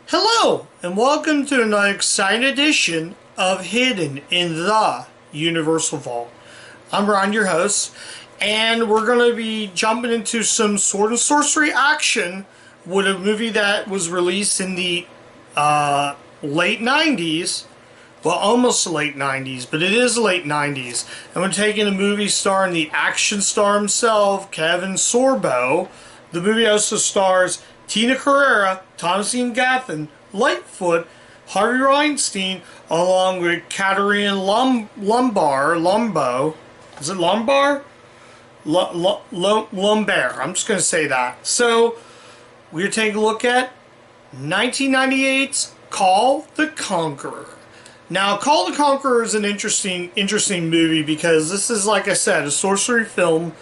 Hello, and welcome to another exciting edition of Hidden in the Universal Vault. I'm Ron, your host, and we're going to be jumping into some sword and sorcery action with a movie that was released in the late 90s. Well, almost the late 90s, but it is late 90s. And we're taking a movie starring the action star himself, Kevin Sorbo. The movie also stars Tina Carrera, Thomasine Gaffin, Lightfoot, Harvey Weinstein, along with Katarina Lombo. Is it Lombard? Lombard. I'm just going to say that. So, we're taking a look at 1998's Kull the Conqueror. Now, Kull the Conqueror is an interesting movie because this is, like I said, a sword and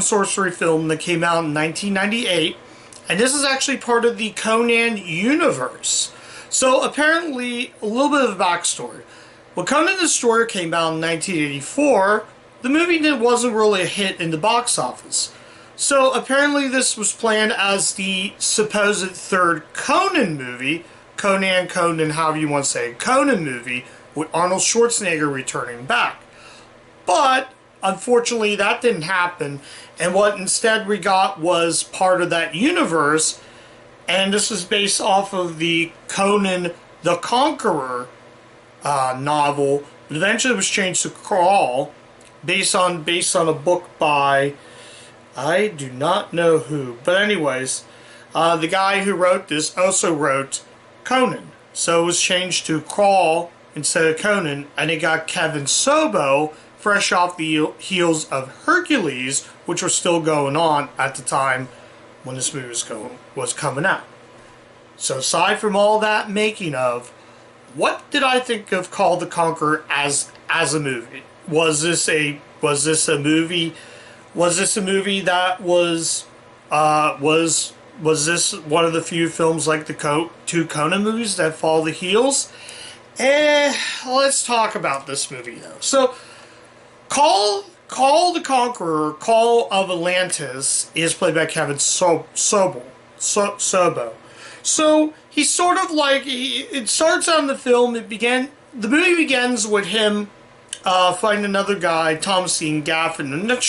sorcery film that came out in 1998. And this is actually part of the Conan universe. So apparently, a little bit of a backstory. When Conan the Destroyer came out in 1984, the movie wasn't really a hit in the box office. So apparently this was planned as the supposed third Conan movie, Conan, however you want to say it, Conan movie, with Arnold Schwarzenegger returning back. But unfortunately, that didn't happen, and what instead we got was part of that universe, and this was based off of the Conan the Conqueror novel, but eventually it was changed to Kull, based on a book by, I do not know who, but anyways, the guy who wrote this also wrote Conan, so it was changed to Kull instead of Conan, and it got Kevin Sorbo, fresh off the heels of Hercules, which was still going on at the time when this movie was coming out. So aside from all that making of, what did I think of Kull the Conqueror as a movie? Was this a movie that was this one of the few films like the two Conan movies that follow the heels? Let's talk about this movie though. So Kull the Conqueror, Kull of Atlantis, is played by Kevin Sorbo. So he's sort of like, it starts out in the film, the movie begins with him fighting another guy, Thomasine Gaffin. I'm not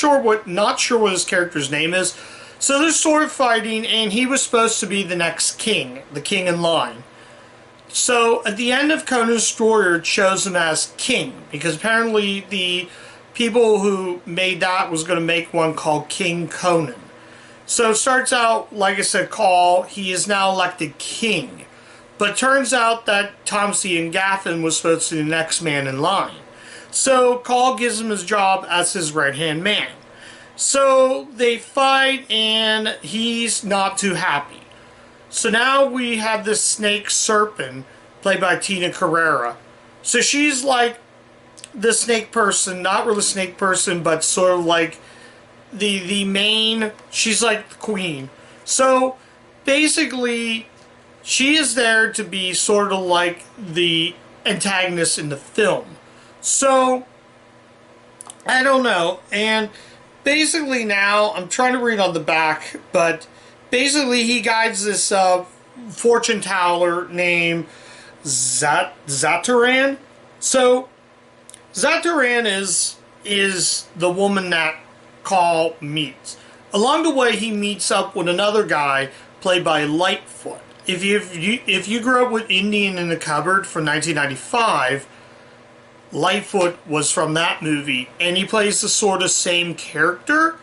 sure what his character's name is. So they're sort of fighting, and he was supposed to be the next king, the king in line. So at the end of Conan the Destroyer, it shows him as king, because apparently the people who made that was going to make one called King Conan. So it starts out, like I said, Kull, he is now elected king. But it turns out that Thomasine Gaffin was supposed to be the next man in line. So Kull gives him his job as his right-hand man. So they fight, and he's not too happy. So now we have this snake serpent, played by Tina Carrera. So she's like the snake person, not really snake person, but sort of like the main, she's like the queen. So basically, she is there to be sort of like the antagonist in the film. So, I don't know, and basically now, I'm trying to read on the back, but basically he guides this fortune teller named Zataran. So Zataran is the woman that Kull meets. Along the way, he meets up with another guy played by Lightfoot. If you grew up with Indian in the Cupboard from 1995, Lightfoot was from that movie, and he plays the sort of same character.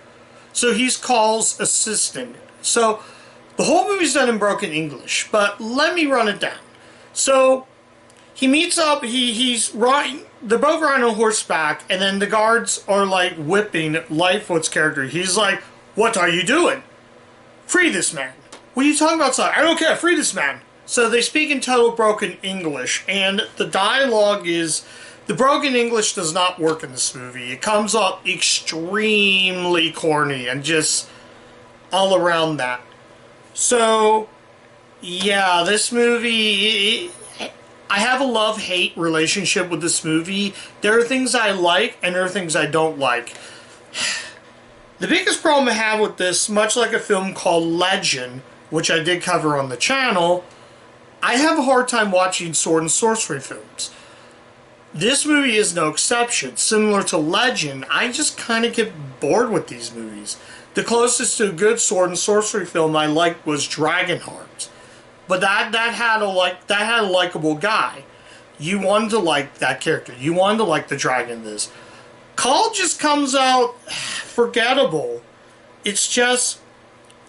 So he's Kull's assistant. So the whole movie's done in broken English, but let me run it down. So he meets up, he's riding, they're both riding on horseback, and then the guards are like whipping Lightfoot's character. He's like, "What are you doing? Free this man." "What are you talking about, sir?" "I don't care, free this man." So they speak in total broken English, and the dialogue is, the broken English does not work in this movie. It comes up extremely corny and just all around that. So, yeah, this movie, I have a love-hate relationship with this movie. There are things I like, and there are things I don't like. The biggest problem I have with this, much like a film called Legend, which I did cover on the channel, I have a hard time watching sword and sorcery films. This movie is no exception. Similar to Legend, I just kind of get bored with these movies. The closest to a good sword and sorcery film I liked was Dragonheart, but that had a likable guy. You wanted to like that character. You wanted to like the dragon. This Kull just comes out forgettable. It's just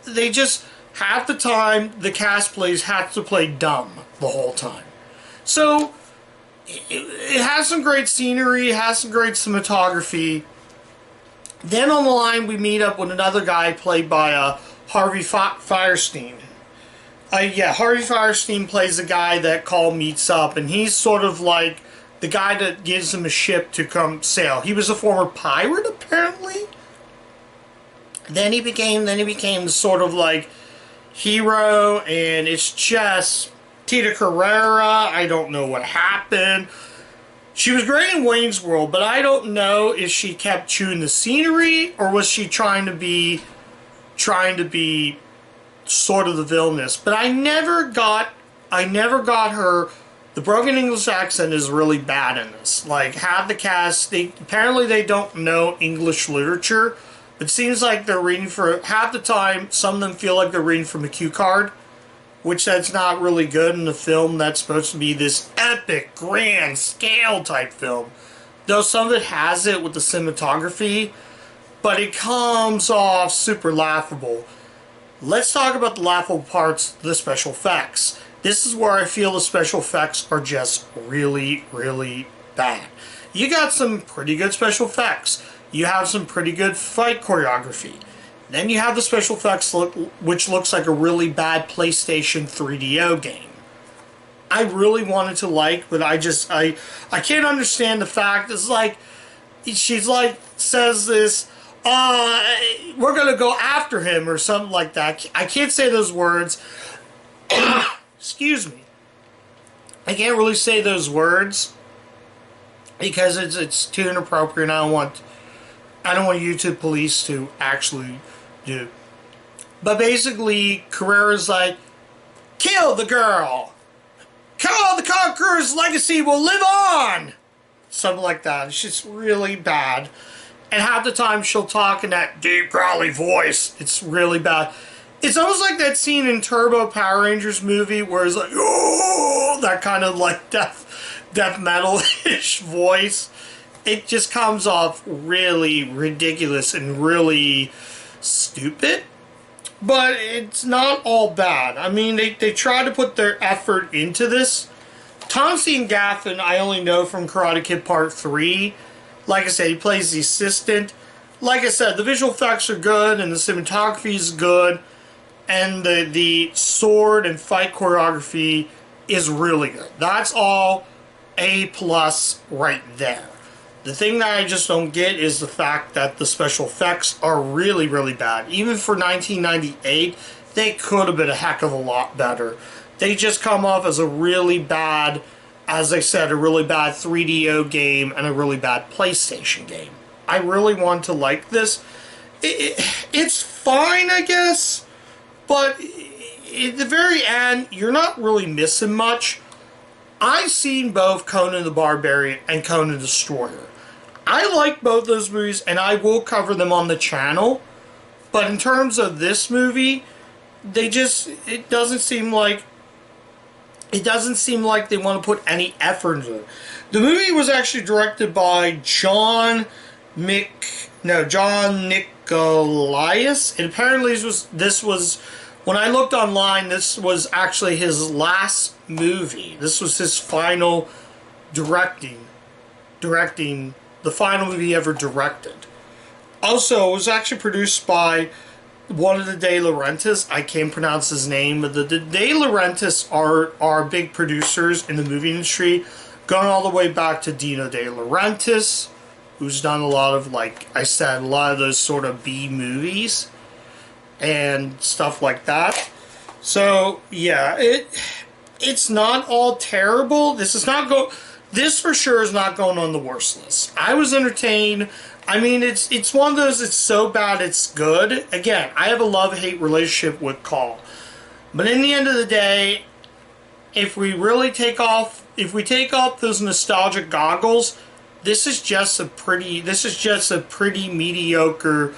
half the time the cast plays has to play dumb the whole time. So it has some great scenery, it has some great cinematography. Then on the line we meet up with another guy played by Harvey Fierstein. Harvey Fierstein plays the guy that Kull meets up, and he's sort of like the guy that gives him a ship to come sail. He was a former pirate, apparently. Then he became sort of like hero, and it's just Tita Carrera. I don't know what happened. She was great in Wayne's World, but I don't know if she kept chewing the scenery or was she trying to be sort of the villainess. But I never got her. The broken English accent is really bad in this. Like, half the cast, apparently they don't know English literature. It seems like they're reading for, half the time, some of them feel like they're reading from a cue card, which that's not really good in a film that's supposed to be this epic, grand, scale type film. Though some of it has it with the cinematography, but it comes off super laughable. Let's talk about the laughable parts, the special effects. This is where I feel the special effects are just really, really bad. You got some pretty good special effects. You have some pretty good fight choreography. Then you have the special effects which looks like a really bad PlayStation 3DO game. I really wanted to like, but I can't understand the fact. It's like, she's like, says this, we're gonna go after him or something like that. I can't say those words. Excuse me. I can't really say those words because it's too inappropriate. I don't want YouTube police to actually do. But basically, Carrera's like, kill the girl. Kull the Conqueror's legacy will live on. Something like that. It's just really bad. And half the time she'll talk in that deep, growly voice. It's really bad. It's almost like that scene in Turbo Power Rangers movie where it's like, oh, that kind of like death metal-ish voice. It just comes off really ridiculous and really stupid. But it's not all bad. I mean, they try to put their effort into this. Thompson Gaffin, I only know from Karate Kid Part 3. Like I said, he plays the assistant. Like I said, the visual effects are good and the cinematography is good. And the sword and fight choreography is really good. That's all A+ right there. The thing that I just don't get is the fact that the special effects are really, really bad. Even for 1998, they could have been a heck of a lot better. They just come off as a really bad, as I said, a really bad 3DO game and a really bad PlayStation game. I really want to like this. It's fine, I guess, but at the very end, you're not really missing much. I've seen both Conan the Barbarian and Conan the Destroyer. I like both those movies, and I will cover them on the channel. But in terms of this movie, it doesn't seem like they want to put any effort into it. The movie was actually directed by John Nicolaius. And apparently this was when I looked online, this was actually his last movie. This was his final directing the final movie he ever directed. Also, it was actually produced by one of the De Laurentiis. I can't pronounce his name, but the De Laurentiis are big producers in the movie industry, going all the way back to Dino De Laurentiis, who's done a lot of, like I said, a lot of those sort of B movies and stuff like that. So yeah, it's not all terrible. This for sure is not going on the worst list. I was entertained. I mean, it's one of those, it's so bad it's good. Again, I have a love-hate relationship with Kull. But in the end of the day, if we really take off those nostalgic goggles, this is just a pretty mediocre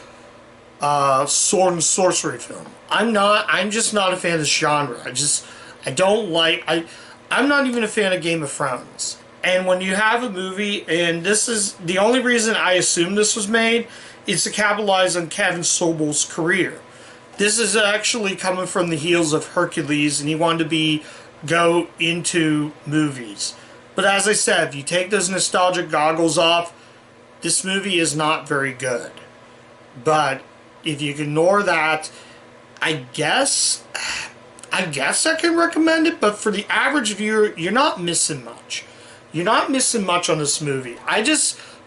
sword and sorcery film. I'm just not a fan of this genre. I'm not even a fan of Game of Thrones. And when you have a movie, and this is the only reason I assume this was made, is to capitalize on Kevin Sobel's career. This is actually coming from the heels of Hercules, and he wanted to go into movies. But as I said, if you take those nostalgic goggles off, this movie is not very good. But if you ignore that, I guess I can recommend it, but for the average viewer, you're not missing much. You're not missing much on this movie.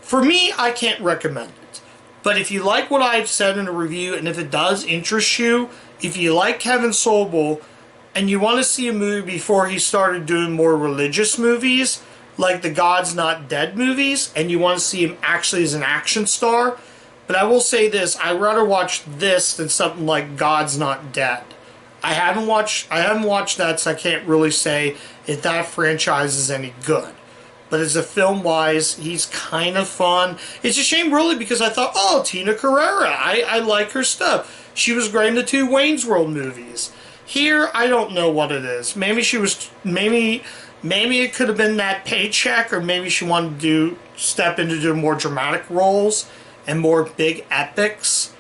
For me, I can't recommend it. But if you like what I've said in the review, and if it does interest you, if you like Kevin Sobel, and you want to see a movie before he started doing more religious movies, like the God's Not Dead movies, and you want to see him actually as an action star, but I will say this, I'd rather watch this than something like God's Not Dead. I haven't watched that, so I can't really say if that franchise is any good. But as a film-wise, he's kind of fun. It's a shame, really, because I thought, oh, Tina Carrera, I like her stuff. She was great in the 2 Wayne's World movies. Here, I don't know what it is. Maybe it could have been that paycheck, or maybe she wanted to step into doing more dramatic roles and more big epics.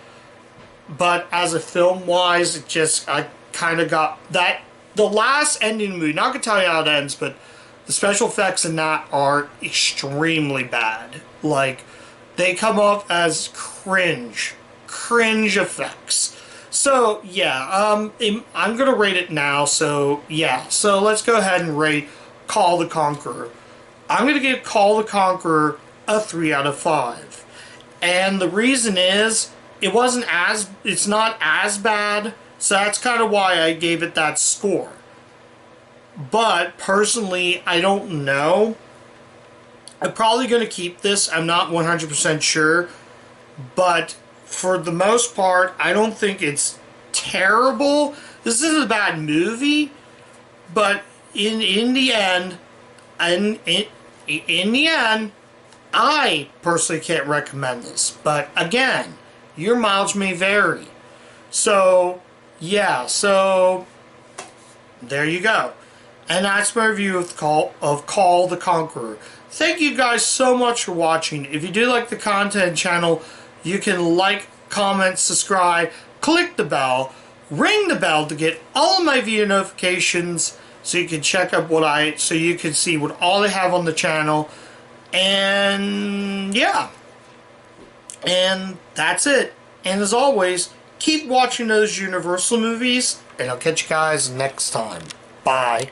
But as a film-wise, I kind of got that. The last ending movie, not going to tell you how it ends, but the special effects in that are extremely bad. Like, they come off as cringe effects. So, yeah, I'm going to rate it now, so, yeah. So, let's go ahead and rate Kull the Conqueror. I'm going to give Kull the Conqueror a 3 out of 5. And the reason is, it's not as bad, so that's kind of why I gave it that score. But, personally, I don't know. I'm probably going to keep this. I'm not 100% sure. But, for the most part, I don't think it's terrible. This isn't a bad movie. But, in the end, I personally can't recommend this. But, again, your mileage may vary. So, yeah, there you go. And that's my review of Kull the Conqueror. Thank you guys so much for watching. If you do like the content channel, you can like, comment, subscribe, click the bell, ring the bell to get all of my video notifications, so you can check up so you can see what all I have on the channel. And yeah. And that's it. And as always, keep watching those Universal movies, and I'll catch you guys next time. Bye.